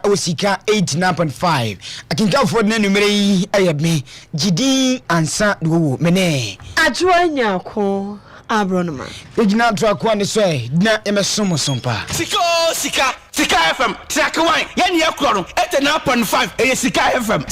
o Sikka 89.5 akinka for na numere yi ayebe gidi ansa do mene ajoanya ko abronoma ejina to akwa ne so na emesomo sompa Sikka FM track 1 yani yakoro 89.5 Sikka FM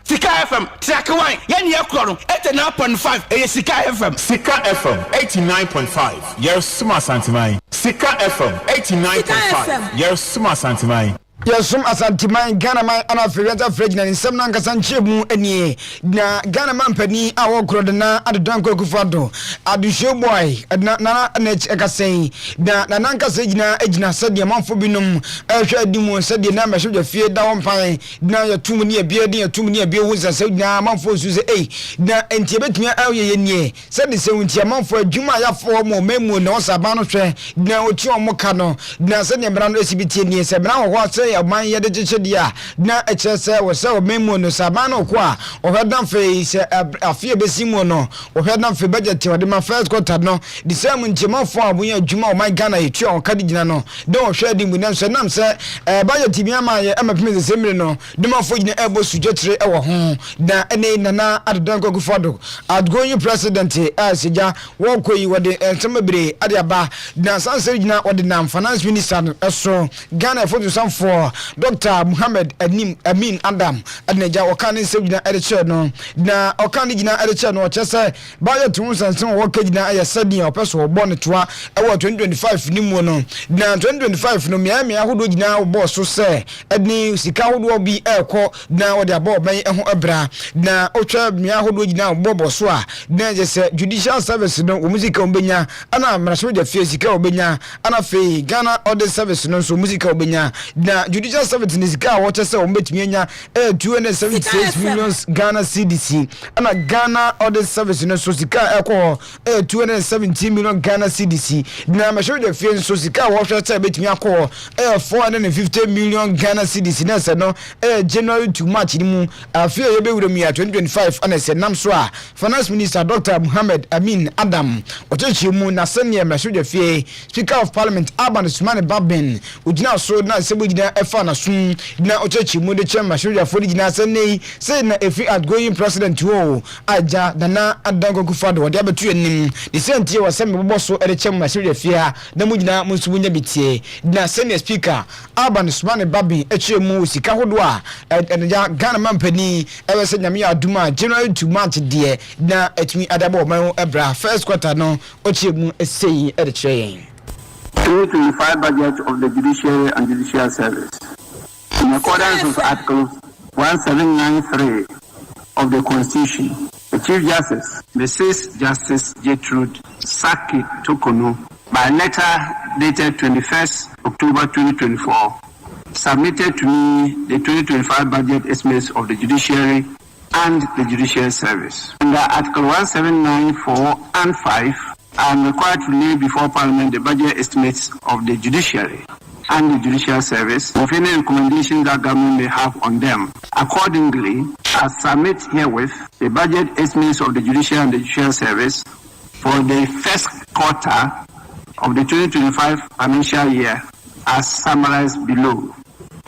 Sikka FM track 1 yani yakoro 89.5 Sikka FM Sikka FM 89.5 yes suma santimai Sikka FM 89.5 yes suma santimai Yesum asantiman Ghana man ana firiata frejina nsem na nkasa nchemu enie na Ghana man pani awo krode na adodon kokufado adushe boy na na ekasei na nkasa ejina sede manfo binom ehwe adimu sede na mehwe de fie da wonpan na yatum ne ebie de yatum ne ebie wonsa sede na manfo suze na entie betumia aye nie sede se wontie manfo adwuma yafo mo memu na osaba no hwe na oti omoka no na sede mbra no esibitie nie se bra wo ho ya man ye de chichedia na echese wo se o memu no sabano kwa o hedan fe se afie besimo no o hedan fe budget o de ma first quarter no the same ntimafo abun adwuma o man Ghana yetu o kadi gina no de o hwe di mu na so nam se budget bi ama ye amapime se semire no de mafo gina ebo sujetire e wo ho na ene nana adodan kokufodo outgoing president asija wo koyi wo de entemabire ade aba na sanse gina wo de nam finance minister no eso Ghana for some for Dr. Muhammad Amin Adam adneja okane sebina ediche no na okane gina ediche no chese budget tunsansen wo kagina ayesadi opeso obo ne toa e wo 2025 ni mu no na 2025 no miamia hodo gina obo so se edni sika hodo bi ekọ na wo de abo ban eho ebra na otwa mia hodo gina obo so a na je se judicial service no wo musika obenya ana mraso de fie sika obenya ana fe Ghana audit service no so musika obenya na judicial service ni Sikka water say ombetumi anya 278 million Ghana CDC ana Ghana audit service no so Sikka ekọ 270 million Ghana CDC na masho de fie so Sikka water say betumi akọ 450 million Ghana CDC na se no January to March ni mu afie ye be wura mi 2025 ana se nam so a finance minister Dr. Muhammad Amin Adam ochechi mu na senior masho de fie Speaker of Parliament Aban Sumane Babin ujina so na se bugina efa na sun na ochechi mu de chema shoja for gina senei say na efi outgoing president wo aja na adango kufado de abetu enim the sentie wa sem boboso ere chema shoja fia na mu gina musubunya bitie na senior speaker Aban Sumane Babin echemu Sikka hodo a enja Ghana mampani ewe se nyame aduma January to March de na etumi adabo man ebra first quarter no ochemu esei ere cheyen 2025 budget of the Judiciary and Judicial Service. In accordance with Article 1793 of the Constitution, the Chief Justice, Mrs. Justice Gertrude Saki Tokono, by letter dated 21st October 2024, submitted to me the 2025 budget estimates of the Judiciary and the Judicial Service. Under Article 1794 and 5, I am required to lay before Parliament the budget estimates of the Judiciary and the Judicial Service of any recommendations that government may have on them. Accordingly, I submit herewith the budget estimates of the Judiciary and the Judicial Service for the first quarter of the 2025 financial year as summarized below.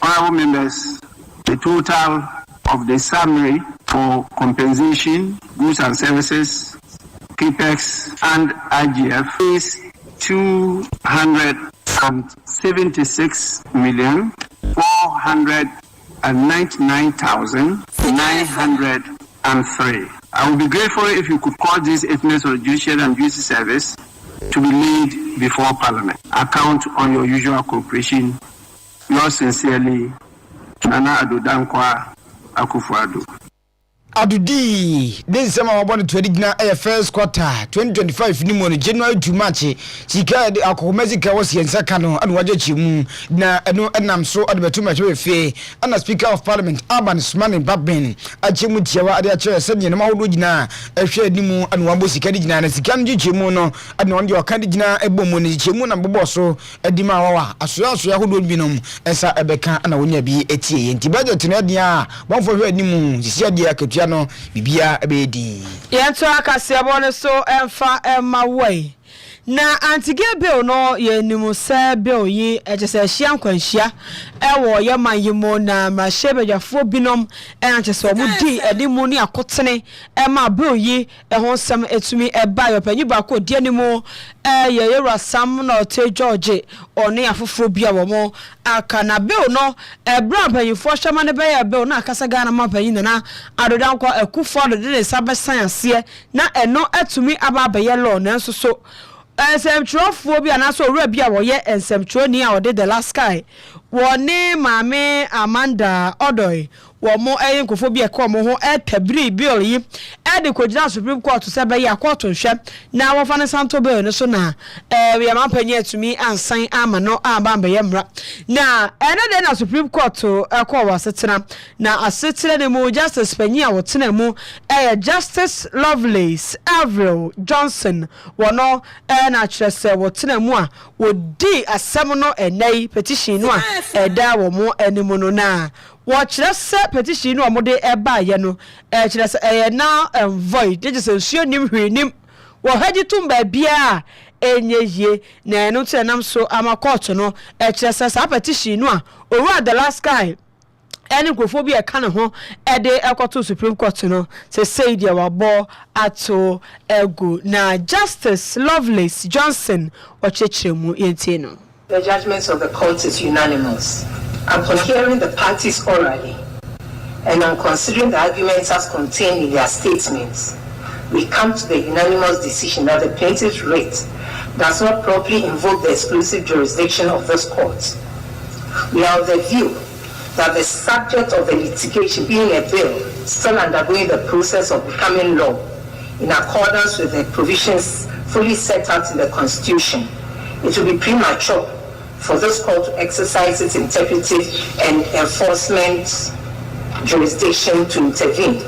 Honorable members, the total of the summary for compensation, goods and services, CAPEX and IGF is 276,499,903. I would be grateful if you could call these estimates of the Judiciary and Judicial Service to be laid before Parliament. I count on your usual cooperation. Yours sincerely, Nana Adodankwa Akufo-Addo. Adudi this summer we want to gina first quarter 2025 ni mo January to March Sikka akomezika was yensa kano anu wajechi mu na eno enam so adebetu ma fe ana Speaker of Parliament Aban Sumane Babin achemu tiawa ade ache se ne ma hodo gina ehwe animu anu wabo Sikka gina na Sikka nji mu no anu onde okade gina ebomu ne chemu na bobo so edima wawa asoya hodo binom esa ebeka ana wonya bi etie nti budget no dia bonfo hwe animu sisi dia akatua no bibia ebedi yento akase abone so emfa ema wai na anti-gay bill no ye nimu se bill yi ejese hia nkwanhia ewo ye mayimo na mrahebejafo binom enachese omudi edimu ni akotene ema bill yi ehon sam etumi eba yo panyi ba ko die nimu ye yera sam na ote George oni afoforo bia wo mo aka na bill no bra panyifo hwama ne be ye bill na akasa Ghana ma panyi na adodan kwa ekufo do de sabesan ase na eno atumi aba be ye law na nso so ensem bi anaso owura bi a wo ye ensem ni a ode the last guy woni mame Amanda Odoy wo mo eyinkofo bi ekọ mo ho tabiri bill yi de kojina Supreme Court se be ya court nhwe na wo fa ne santo bill ne so na we am panye atumi ansan ama no aba be ye mra na ene de na Supreme Court ekọ wa setena na asetena ne mo justice panyi a wo tena mu Justice Lovelace Avril Johnson wono na kyerese wo tena mu a wo di asem no enai petition no a eda wo mo animu no na wɔkyerɛ petition no amode eba ye no kyerɛ sɛ na void de sɛ suo nim hwenim wɔ hagi tumba bia enye yie na eno tenam so ama court no kyerɛ sɛ sa petition no a owura the last guy any grofobia e kan ho de ekoto Supreme Court no say dia wabo ato ego na Justice Lovelace Johnson ochechiremu yentie no. The judgments of the court is unanimous. Upon hearing the parties orally and on considering the arguments as contained in their statements, we come to the unanimous decision that the plaintiff's writ does not properly invoke the exclusive jurisdiction of this court. We are of the view that the subject of the litigation being a bill still undergoing the process of becoming law in accordance with the provisions fully set out in the Constitution, it will be premature for this court to exercise its interpretive and enforcement jurisdiction to intervene.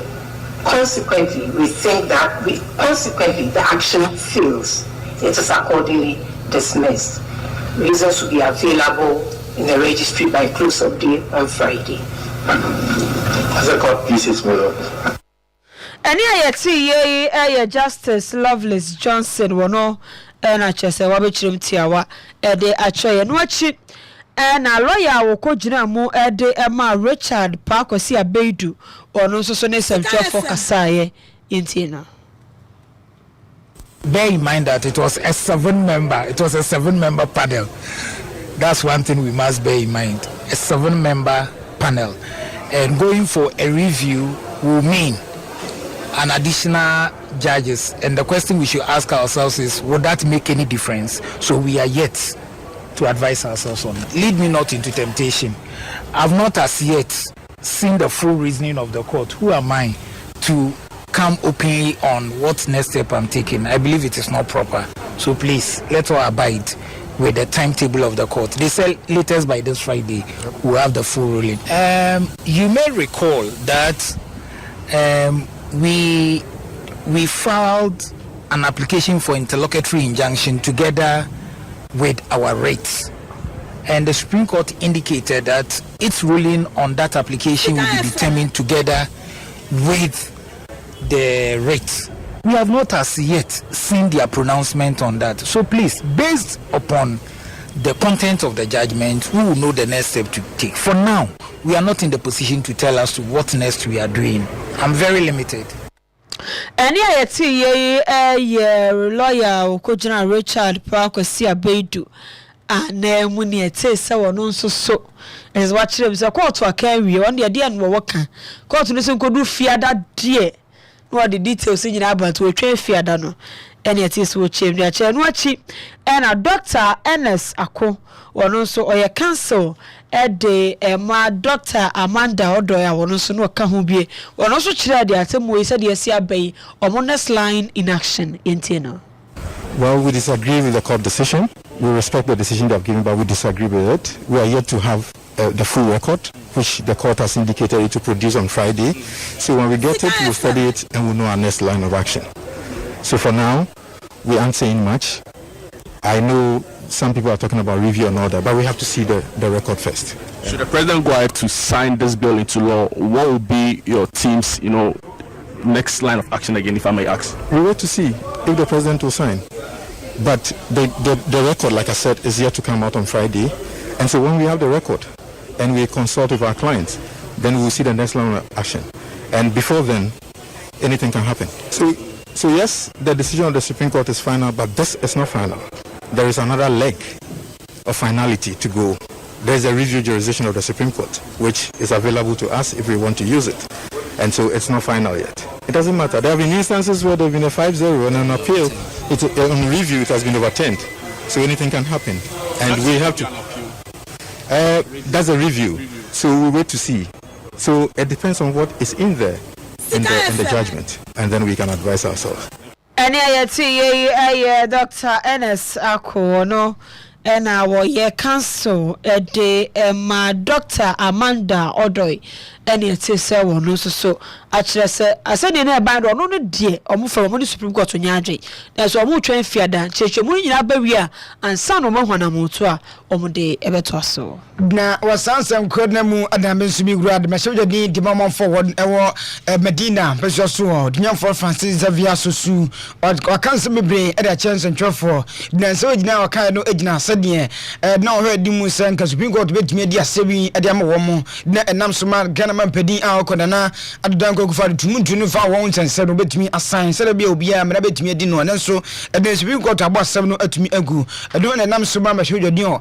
Consequently, we think that the action fails. It is accordingly dismissed. Reasons will be available in the registry by close of day on Friday. As a court, please, it's my lord. Any ayeti Justice Lovelace Johnson wono na chese wa bechirim tiawa de achoye no achi na lawyer wo kogina mu de ema Richard Pakosi Abeidu ono nso so ne semtwefo kasaye intina. Bear in mind that it was a 7-member panel. That's one thing we must bear in mind. A 7-member panel, and going for a review will mean an additional judges. And the question we should ask ourselves is, would that make any difference? So we are yet to advise ourselves on it. Lead me not into temptation. I've not as yet seen the full reasoning of the court. Who am I to come openly on what next step I'm taking? I believe it is not proper. So please, let's all abide with the timetable of the court. They say latest by this Friday we'll have the full ruling. You may recall that we filed an application for interlocutory injunction together with our rates, and the Supreme Court indicated that its ruling on that application will be determined together with the rates. We have not as yet seen their pronouncement on that. So please, based upon the content of the judgment, we will know the next step to take. For now, we are not in the position to tell us what next we are doing. I'm very limited. Any ayeti lawyer Kojina Richard Pakosi Abeidu na muni ete se wono nso so is watching them. So court wa kan wi on the dia no woka court no so nkodu fiada de no the details nyina about we twa fiada no ene ete so chem dia che no achi na Dr. Ernest Ako wono so oye counsel de ma Dr. Amanda Odoy wono so no ka ho bie wono so kire de atemu we said yes ya bai omo next line in action intino. Well, we disagree with the court decision. We respect the decision they have given, but we disagree with it. We are yet to have the full record, which the court has indicated it to produce on Friday. So when we get it, we'll study it and we'll know our next line of action. So for now, we aren't saying much. I know some people are talking about review and all that, but we have to see the record first. Should the president go ahead to sign this bill into law, what will be your team's, next line of action again, if I may ask? We wait to see if the president will sign. But the record, like I said, is yet to come out on Friday. And so when we have the record and we consult with our clients, then we'll see the next line of action. And before then, anything can happen. So yes, the decision of the Supreme Court is final, but this is not final. There is another leg of finality to go. There's a review jurisdiction of the Supreme Court, which is available to us if we want to use it. And so it's not final yet. It doesn't matter. There have been instances where there have been a 5-0 and an appeal. On review, it has been overturned. So anything can happen. And we have to... that's a review. So we wait to see. So it depends on what is in there in the judgment. And then we can advise ourselves. And Dr. Ernest Akono. And our year council de my Dr. Amanda Odoy and it is no so actually I said in a band or no dear or move from the Supreme Court to Yaji. There's a more train fiada, church in Aberia and son of Mohana Mutua or de Ebetoso. Na wasansa mkodnamu adambensu grad meshoja di dimama forward ewo Medina pesoso dinya for Francis Xavier Sosu or cancer bebre at a chance and for na so gina waka no ejina sede na ho di mu sanka Supreme Court betimi dia sebi adama womo na enam soma Ghana man pedi a okodana adan ko kufa tumuntu no fa won sense no betimi assign se bia obia me na betimi di no na so the Supreme Court abo asem no atumi agu adon na enam soma meshoja di o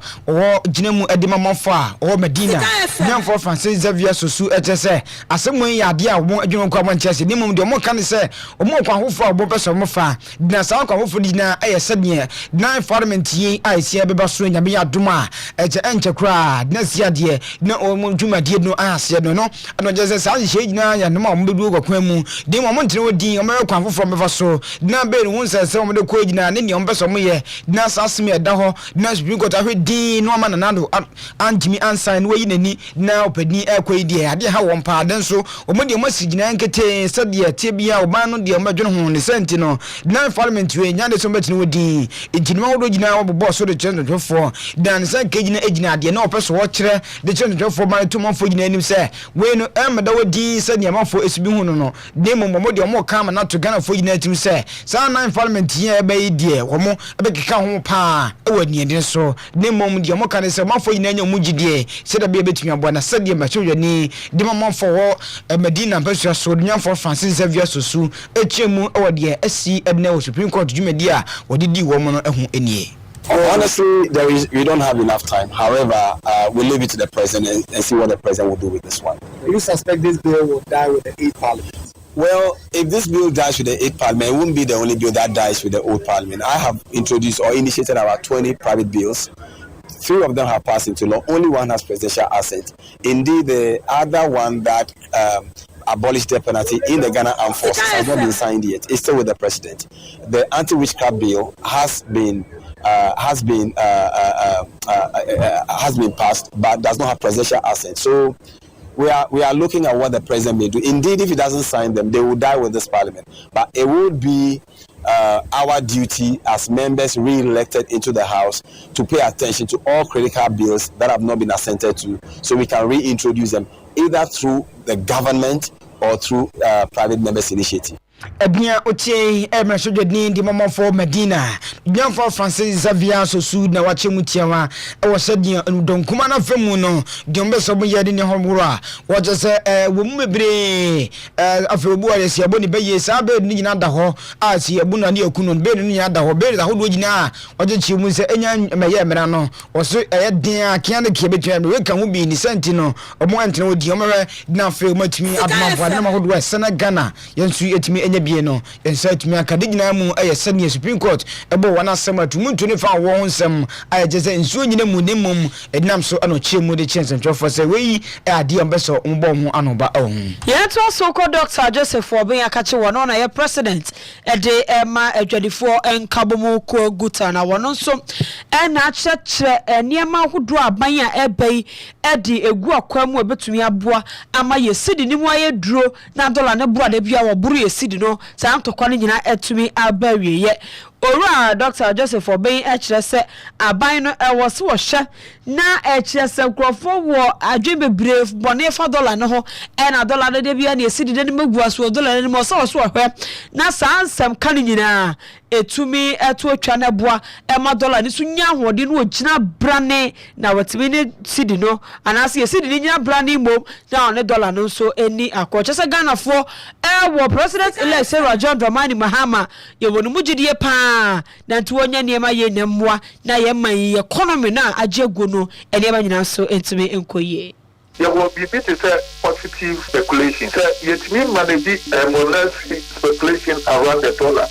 gina mu adimama or Medina, young for Francis Xavier Sosu, HSA, as someone yadia won't adjourn common chess, the moment the more can say, or more who for Bopus or Mofa, Nasa for Dina, I said, 9 Parliament ye, I see a baby swing and be a Duma, at the enter cry, Nessia dear, no old Juma did no answer, no, and just as I shade now, and no more Mudu or Quemu, the moment no D American from Vaso, now bear once as some of the Quadina, and any on Bessomy, Nas asked me a daho, Nas you got a D, no man another. Jimmy Ansign way ni now pedi ekwe die ade ha won pa den so omode masigina nkete sadia tebia obano de omadwon ho ne senti no na parliament we nya de so betini wodi ejinima wodo gina obo so de chendo twofo dan san kegina ejina ade na opeso wo kire de chendo twofo man to manfo gina anim se we no emda wodi sadia manfo esubi hu no de momode omo kama na to Ghana fo gina atim se san nine parliament ye be die wo mo abekeka ho pa e wani de so de momode omo kan se manfo gina anya mujidie se da be betumi abona sadia machojo ni de manfo wo Medina peso so nya for Francis Xavier Sosu echemu e wode asi ebna wo Supreme Court jumedi a wode di wo mo no ehu enie. Honestly, we don't have enough time. However, we'll leave it to the president and see what the president will do with this one. Do you suspect this bill will die with the 8th Parliament? Well, if this bill dies with the 8th Parliament, it won't be the only bill that dies with the old Parliament. I have introduced or initiated about 20 private bills. 3 of them have passed into law. Only one has presidential assent. Indeed, the other one that abolished the penalty in the Ghana Armed Forces has not been signed yet. It's still with the president. The anti-witchcraft bill has been passed, but does not have presidential assent. So we are looking at what the president may do. Indeed, if he doesn't sign them, they will die with this parliament. But it would be our duty as members re-elected into the House to pay attention to all critical bills that have not been assented to, so we can reintroduce them either through the government or through private members' initiative. Ebia otie emeshojo ni di mama for Medina bian for Francis Xavier Sosu na wache mutiawa e wo sadia donkuma na femu no di ombeso bo yede ni homura wo je se wo mu bebre afebu a yesi aboni beye sa be ni nyina da ho a si abu na ni akunu be ni nyina da ho be da ho do nyina wo je chi mu se enya meye mera no wo so din akia na ke betwa me we kan wo bi ni senti no omo antene wo di omere na fe matumi adoma bo na ma ho do sena Ghana yensu etimi bie no insert me aka digina mu aye senior Supreme Court ebo wana sema tumuntu ne fa wo nsem aye jese nsuo nyina mu ne mum ednam so ano chemu de chance ntwofo se we ade ambeso mbo ho anoba ohun ye to so ko Dr. Joseph Obin akache wono na ye president ede ema adwadifo enkabomu ko guta na wono so na chechre eniema hodo aban a ebai ede egu akwam ebetumi aboa ama ye sidi ni mu aye duro na dollar ne boa de bia wo buru ye sidi no sa antokwa ne nyina etumi abawie ye Ora Dr. Joseph Obey HRS aban no was washa na HRS nkrofo wo adwembe brave bone fa dollar no ho na dollar no de bia na esidi de magu aso dollar no mo so hwe na sansam kan nyina etumi eto atwa na boa ma dollar ni so nya hode no ogina brane na watimi ne sidi no anase esidi ni nya brane mom na on dollar no so eni akoche se Ghana fo wo president elect Sarah John Dramani Mahama ye wonu mugidie pa na ntuonya niema ye nemmoa na ye man ye economy na agego no eniema nyina so entimi enkoye. There will be positive speculation. So, yet me manage monetary speculation around the dollar.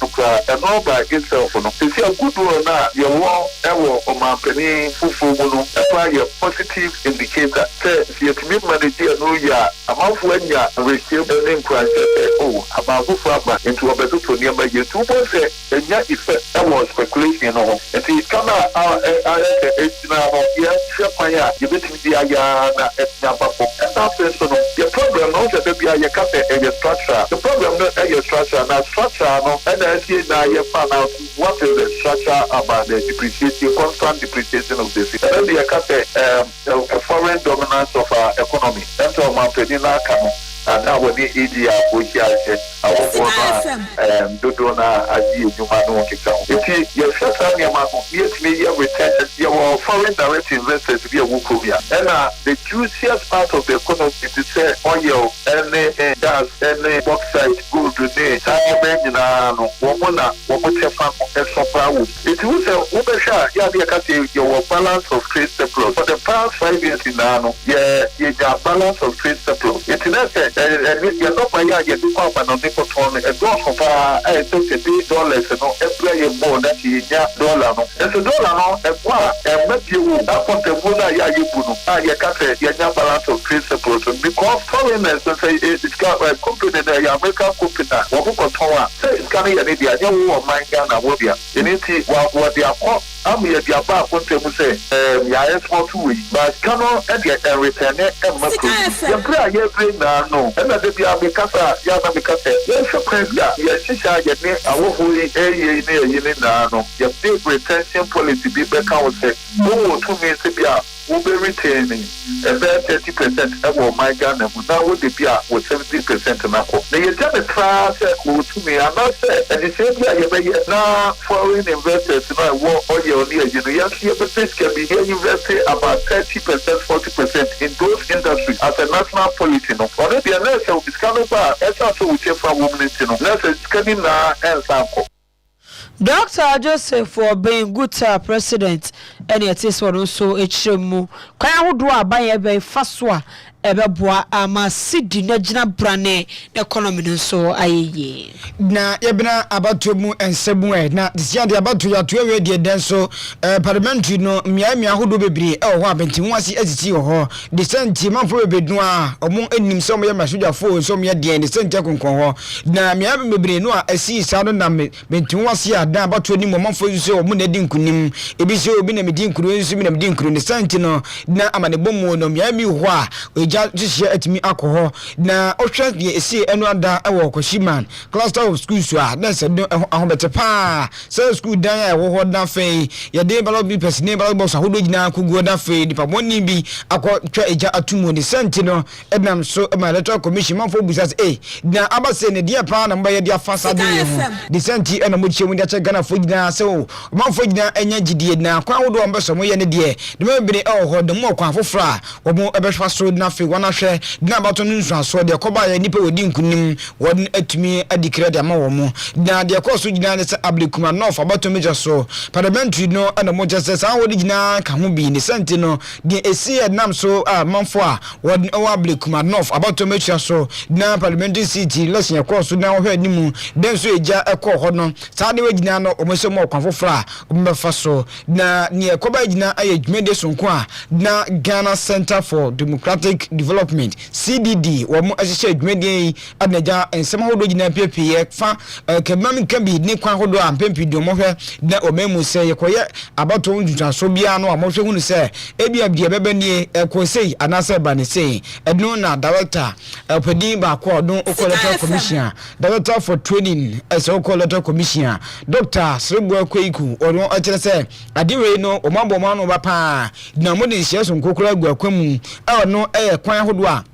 And all by itself. You see a good one now. You want ever on my penny fufu. Apply a positive indicator. So, yet me manage a new year. Amount when you receive the name price. Oh, about who flabber into a better to nearby you. 2% and yet effect that was speculation. And see, come out. You bet me the the problem no say be a structure. The problem no a structure. Now structure no and I see now you find out what is the structure about the depreciation, constant depreciation of the city. And then the foreign dominance of our economy. That's all my opinion can. And now when the EDR which I said I want Dodona Adi Jumano Kika. If you shut down your mouth, yet me return your foreign direct investors via Wukovia. And the juiciest part of the economy is to say oil, and gas, and bauxite, gold, Diamond, Womana, Womotefan, and Soprawu. It was a Ubesha, Yabia, your balance of trade surplus. For the past 5 years in Nano, your balance of trade surplus. It's not you're not my yard, you come and on the phone, and go for $8 every more that you dollar. There's $1, and what, and make you up on the Muna Yayibuno. You can't say your balance of trade support because foreigners say it's got a company, the American company, Wabukotoa, say it's coming an idiot, you want my Ghana, Wobia. You need to what they are called. I'm here, the above what they will say, yeah, small 2 weeks, but cannot return it and must be no. And that they are because Yana because yes, of course, yes, I will hold it your big retention policy be back out say, oh, 2 minutes to be out. Will be retaining about 30% of my Ghana. Now would be with 70% and apple. They tell the class to me, I'm not saying, and the same year, you may now foreign investors know what all your near university can be here investing about 30%, 40% in those industries as a national policy. Already, unless I will be scanning bar, as also with your woman, unless it's scanning now and sample. Dr. Joseph for being good president and it is what also HMU. Kaya would do a buy a very fast one. Ebeboa ama sidi na gina brane economy no so aye na yebna abato mu ensemu na disia de abato ya to we de den so parliamentary no mia hodo bebre ho abenti wasi aziti ho de senti manfo bebedu a omo anim so mo ye masoja fo so mo de senti konkon ho na mia bebre no a asi sa no na benti wasi ada abato ni mo manfo so omo na di nkunim ebi so obi na medi nkuru so mi na medi nkuru de senti no na amane bomu no mia mi ho a just atimi akọ na ohwe de esi enu ada ewo Koshiman cluster of schools so na se do ahobete pa se school dan e wo ho dan fe ye de balo bi person balo boss ahodo gina akugo dan fe di pa moni bi akọ twa eja atumo ni senti no enam so ma electoral commission man fo busas na abase ne de pa na mba ye de afasa de di senti ena mo chemu de Ghana fo gina se o man fo gina enya gidie na kwa ahodo mbeso mo ye ne de me bere e ho de mo kwa afofra wo mo ebehwa so na fe wana hwe na bato no nsu aso de koba ya nipa wodi nkunim won atumi adikira de ama wo mo na de koso gina ne se ablikuma no fa bato meja so parliamentary no ana mo just say wodi gina ka ho bi ne senti no de esi nam so manfo a wodi o ablikuma no fa bato meja so na parliamentary city lesin ya koso na hwe animu den so eja ekọ ho no sa de wagina no o mo se mo kwafofra o mo fa so na ne koba gina ayedwumede sonko a na Ghana Center for Democratic Development CDD wo mo ahye dwumade adnaja ensem hodo gina pepie fa kemam kan bi ni kwan hodo ampempi do mo hwe na omemu se yekoye abato ntwaso bia no mo hwe hunu se ebia bia bebanie ekosei anase bani sei edno na director opedi ba ko odun okoleto commission director for training as okoleto commission Dr. Sribu Kweiku odun akire se adiwe no omaboma no ba pa na mo de hye so nkokora gu akwam e no kwan hodo a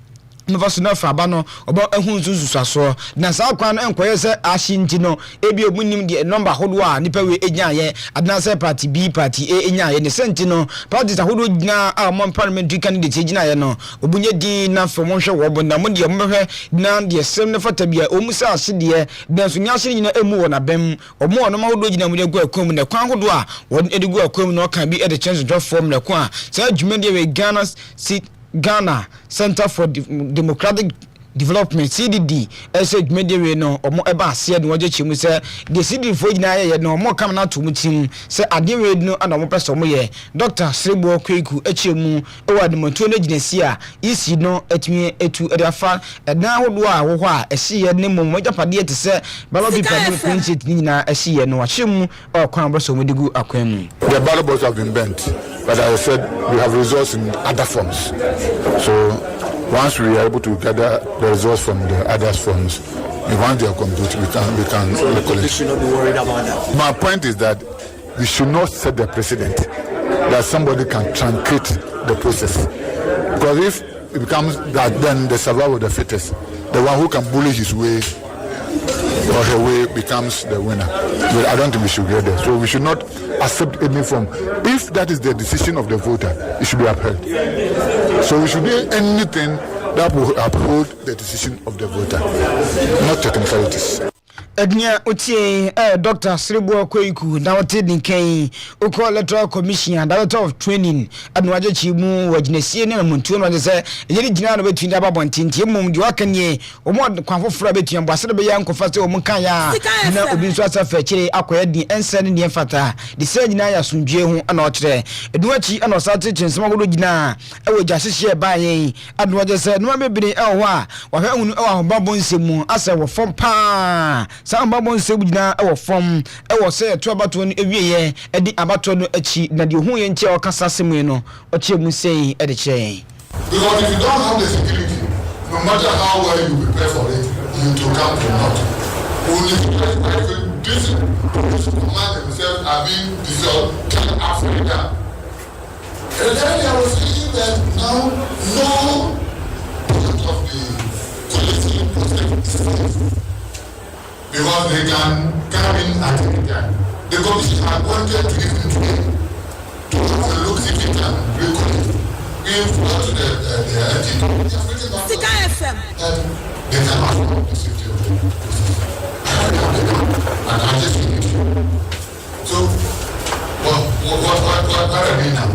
Mvaso na fa ba no oba ehun zuzusaso na sa kwan no enkoye se ahinti no ebi omunim de number hodo a nipa we enyaye adna se party B party A enyaye ne senti no parties hodo gina a mon parliamentary candidate ginaye no obunye din na fa mo hwe wo bo na mo de mo hwe na de sem ne fata bia omusa ahye de so nya ahye nyina emu wo na bem omo no ma hodo gina mu de gu akwam na kwan hodo a won edigu akwam no kan bi e de change draft form na kwa sa adwuma de we Ghana Center for Democratic Development CDD ese media no omo eba ase no waje chimu se de CDD fo gina ye no omo kam na to mutim se ade we no ana omo pese omo ye Dr. Sribu Kweiku echemu ewa de monto no gina si a isi no atumi etu edafa edan hodo a wo ho a ehye ye ne mom wajapade te se ballot paper no print ni na ehye ye no wachemu okwan boso mo digu akwan. The ballot boxes have been bent, but as I said, we have results in other forms. So once we are able to gather the results from the other forms, once they are complete, we can recollect. You should not be worried about that. My point is that we should not set the precedent that somebody can truncate the process. Because if it becomes that, then the survival of the fittest, the one who can bully his way or her way becomes the winner. But I don't think we should get there. So we should not accept any form. If that is the decision of the voter, it should be upheld. So we should do anything that will uphold the decision of the voter, not technicalities. Ednia Otie Dr. Sribu Kweiku na wote dinkan uko electoral commission director of training adwaje chimu wajinesie ne muntu no se yiri gina no betun da babontinti mum di wakanye omo kwanfofora betun bo asede be ya nkofa se omu kan ya na obi nso asafa kire akoya din ense ne ne fata de se gina ya sundue hu ana okire edwachi ana osate chinsema godo gina ewo jasehye baayen adwaje se no mebiri ewo a wahwe hunu ewo babonsemu asa wo fom pa Samba bon sebudina ewo fom ewo se to abato no ewieye edi abato no achi na de hu ye nche o kasa semu no o che mu sei e de che. Because if you don't have the security, no matter how well you prepare for it, you to come to naught. Only this command themselves are being dissolved till Africa. And then I was thinking that now no part of the collective process because they can come in at any time. The commission had wanted to give them today to have a look if they can recollect. We brought to the entity. Sikka FM. That they can afford the safety of the process. And I just think so. What are we now?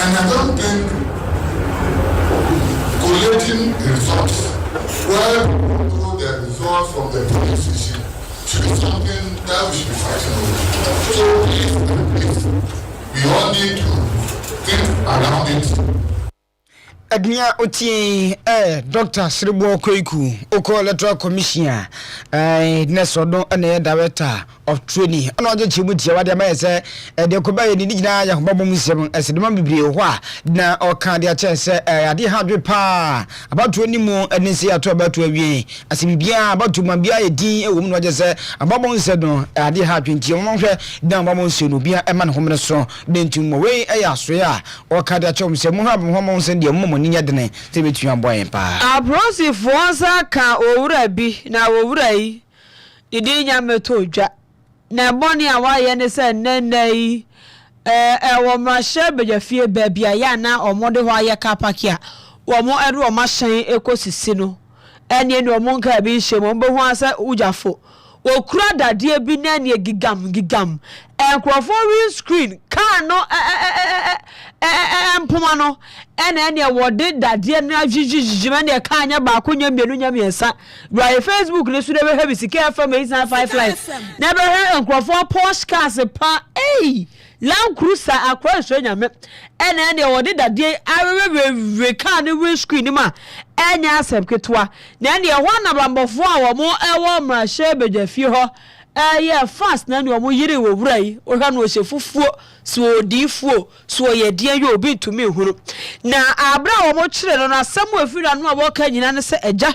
And I don't think collating the results well the results from the police should be something that we should be fighting over. So we all need to think around it. Ednia Otie Dr. Sribu Kweiku Oko Electoral Commission Nesodo ene director of training ana oje chibuti wade ma ese de ko baye ni gina ya hobo musem ese de ma bibire ho a na o kan de a che se ade hadwe pa abatu animu ene se ato abatu awie ase bibia abatu ma bia ye din e wo mu no oje se ababo nse no ade hadwe nti mo hwe dan ababo nse no bia e ma ne homne so de ntim mo we e ya so ya o kan de a che mo se mo ha mo mo nse de mo ninya dene te betu amboyen pa abrosi fonsa ka owura bi na owura yi didi nya meto dwa na boni awaye ne se nenai wo mashe bejafie babia ya na omode ho aye kapakia wo mo ere wo mashen ekosisi no ene ne wo nka bi hye mo behu asa ujafo wo kura dadie bi na ne gigam enkrofo win screen car no mpoma no ene wo de dadie na jijijima ne ka anya ba konya mienu nya miensa right Facebook ne su de be hebi Sikka FM 1855 na be he enkrofo Porsche cars pa Land Cruiser akwa so nyame ene ne wode dade awe ka ne windscreen ma enya asem ketwa na ne ho na bambofo a wo mo ewo mrahye bedwafie ho yeah fast na ne wo yire wo wurai o hwa no hyefufuo so odifuo so yedie ye obi tumi huru na abra wo mo kire no asem afira no a wo ka nyina ne se eja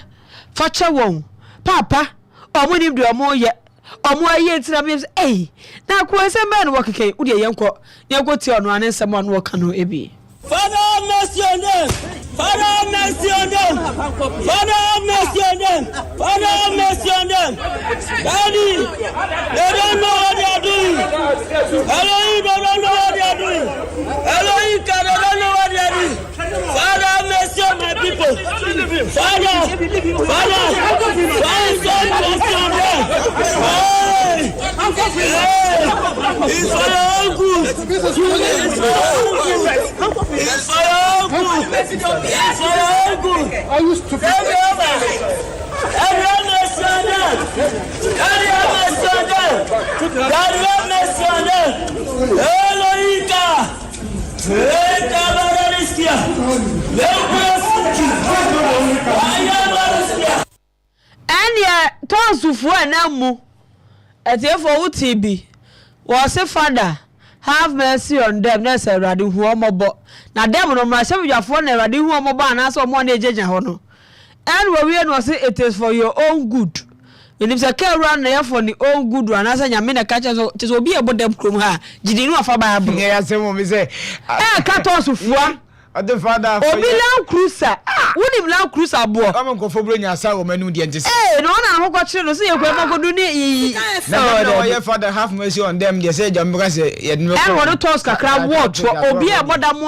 facha won papa omo nim de omo ye omo aye tira me na ko ese me no wo keke wo de yenko yenko ti ono ane nsem ono wo ka no ebi Father mercy on them. Father mercy on them. Father mercy on them. Father mercy on them. Daddy, they don't know what they are doing. Elohim don't know what they are doing. Elohim don't know what they are doing. Father mercy on my people. Father mercy on them. It's for your own good. It's for your own good. It's for your own good. Are you stupid? Everyone mercy on them. Everyone mercy on them. Everyone mercy on them. Elohika. Eka Barariskia. And yeah, Tonsu for an amu. At the for UTB was a father. Have mercy on them. That's a radi who are mobile. Now, them on my seven your phone, a radi who are mobile, and also one agent. And we was it is for your own good. When it's a care run there for the own good one, as I mean, a catcher to be about them. Did you know if I have say, cut off one? The father Obi Land Cruiser. Wouldn't Land Cruiser boy. I'm going for bringing a sour menu. No, I got to see you go do no, your father have mercy on them. They say, John, because you want to toss a crowd watch for Obi about them.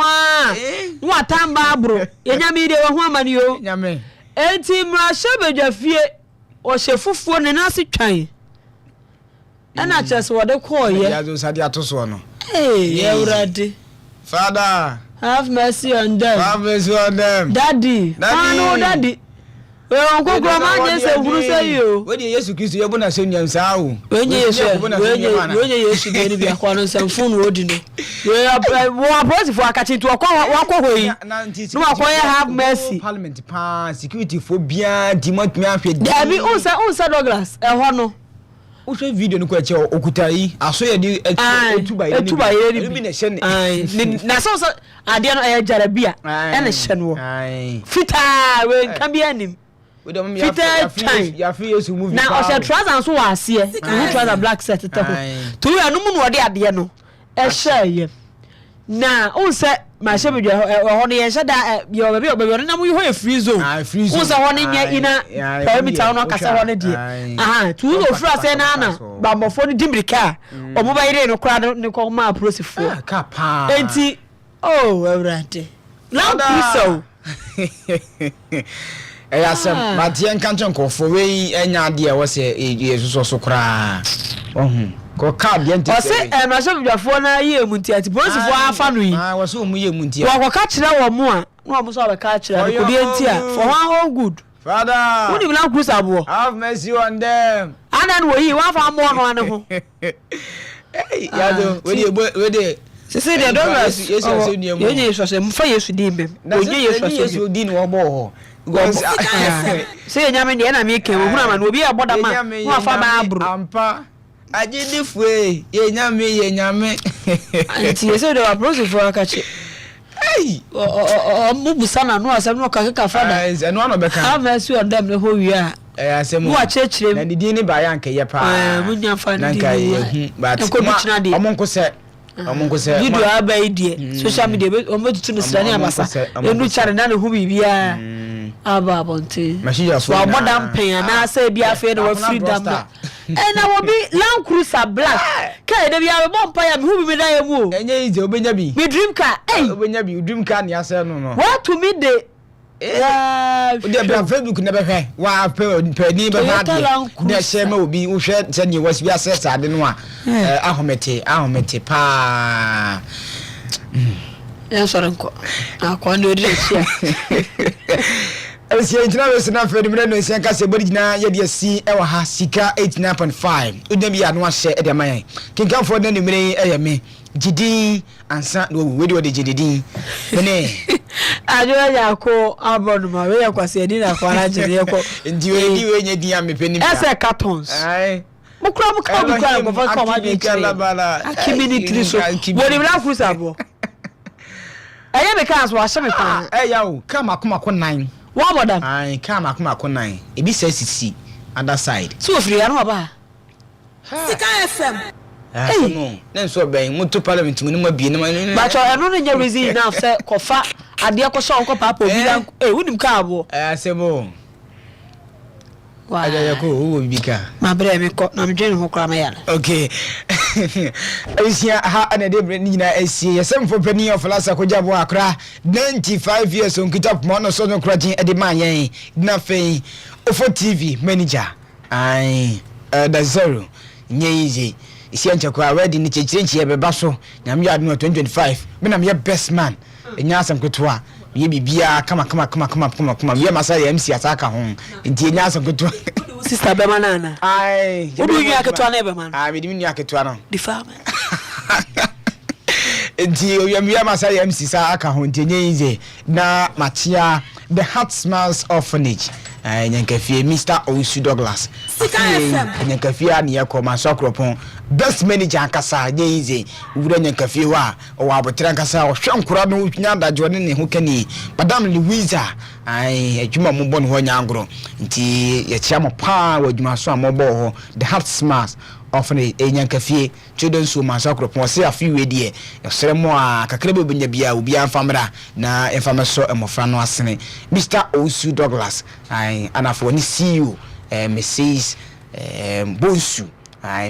What time, Barbara? Yami, they were woman, you. Yame. 18 Mrashebejafie or Shefu and Nasi Chai. And I just what they call you. Hey, you're ready. Father. Have mercy on them. Have mercy on them. Daddy. No, Daddy. Well, go grandma just say who say you. When you used to kiss your bonus in your sow. When you should be a corner some phone road. We are positive for catching to a walk away. No, I have mercy. Parliament pass security phobia, demot me. There be also Douglas. A hono. Uche video no kwache okutai aso ye di etuba ye bi na hye ne na so ade no e jarabia e na hye no fita we kan bi anim fita ya fi yesu movie na o se trouser so wa ase e trouser black set to to you anu mu no ode ade no e hye ye na o se ma she be ho ne ye hye da yo be na mu ho e free zone o se ho ne nya ina perimeter no kasa ho ne die aha tu no fra se na na ba mofo ne dimrika o mo ba ire no kra ne ko ma prosifo ka pa enti oh awrade Land Cruiser asem matien kanchen ko fo we enya de e wo se yesuso so kra ko ka bia nti se na so bidwafo na ye munti ati prosifo afa no yi wo so mu ye munti wo ka kire wo mo a no mo so ba ka kire ko bi enti a for how good Father who Land Cruiser bo have mercy on them anan wo yi wa fa mo no ane ho hey yado we dey se de Douglas yesu ni mu ye yesu se mfa yesu di mbem onye yesu di ni wo bo ho se nyame de na me ke wo huna ma no obi aboda ma wo afa ba abro ampa agidifue ye nyame anti yesu de wa prosifo akache hey mubusa na no asem no ka fada eno ano beka ha mercy on them le ho wi a asem wo achechire na didi ni ba yanke ye pa munya fa ndi ni but omonko se video aba idie social media omo tutu no srani abasa enu chare na ne hu bibia aba bonte wa modern pen na say bia fe no freedom na na wo bi Land Cruiser black ka de bia bo mpa ya me hu bi da ya mu enye ize obenya bi me dream car obenya bi dream car ni ase no what to me de ode bia Facebook na be hwe wa pe ni be ha de na share obi wo hwe se ni was bia set ade no a ahomete pa ya soro nko akwa ndo de chia Esi entina we sena fe de no esi kase bodi gina ye de si e wa ha Sikka 89.5 udem bi anu ahye e de man kinkan fo na numere e me gidi ansa no we de gidi ne ajo ya ko abroad ma we ya kwase edi na kwa na jere ko ndi we nya di am pe ni ese cartons ai mukra ko fa ma de community so bodi bla frusa bo aye be kan so ahye me kan ya o kama ko 9 wa bodam ai kama ko 9 ebi say sisi other side so free ya no ba Sikka FM no nen so ben mutu parliament mu ma bie ne ba cho eno no nya reason na say kofa ade ko so ko papa obi dan wunim ka abo asebo aja yako wo bika ma bre me ko na me dwen ho kra ma yala okay Asia ha ana de bre ni na asie yesem fo pani of lasa ko jabo akra 95 years on kitap mo no so no kra jin e de man yen na fe ofo TV manager ai da zero nyeyize isi anchako already ni chechirechie e beba so nyam ya no 2025 me na me best man enya asam kotwa ye bibia kama ye masaya MC ataka ho nti enya asam kotwa sister be manana ai odu nya ketwa na be man ah me dimi nya ketwa no the farmer nti ye masaya MC sa aka ho nti nyeyize na machia the Heart Smiles Orphanage nyankafie Mr. Owusu Douglas Sikka FM nyankafie ani yakoma so akropon best manager akasa nyize wura nyankafie wa o abotra akasa o hwenkura no nya dajo ne ho kani madam Louisa adwuma mo bon ho nyangro nti ye chia mo pa wa adwuma so amobo ho the Heart Smiles Orphanage nyankafie children so man so akropon se afi we de yesere mo a kakrebe benya bia obi amfamra na emfama so emofra no asene Mr. Owusu Douglas anafo ni CEO Mrs. Bonsu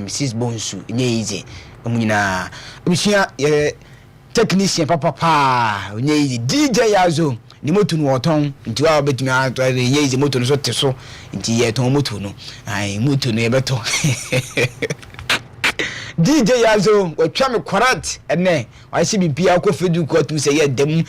Mrs. Bonsu nyeyize omunyina obisia technician papa nyeyize DJ Yazo ni moto no oton nti wa betumi ato nyeyize moto no so teso nti ye ton moto no moto no ebeto DJ Yazo watwa me kwarat ene wa se bibia ko fedu ko tu se ye dem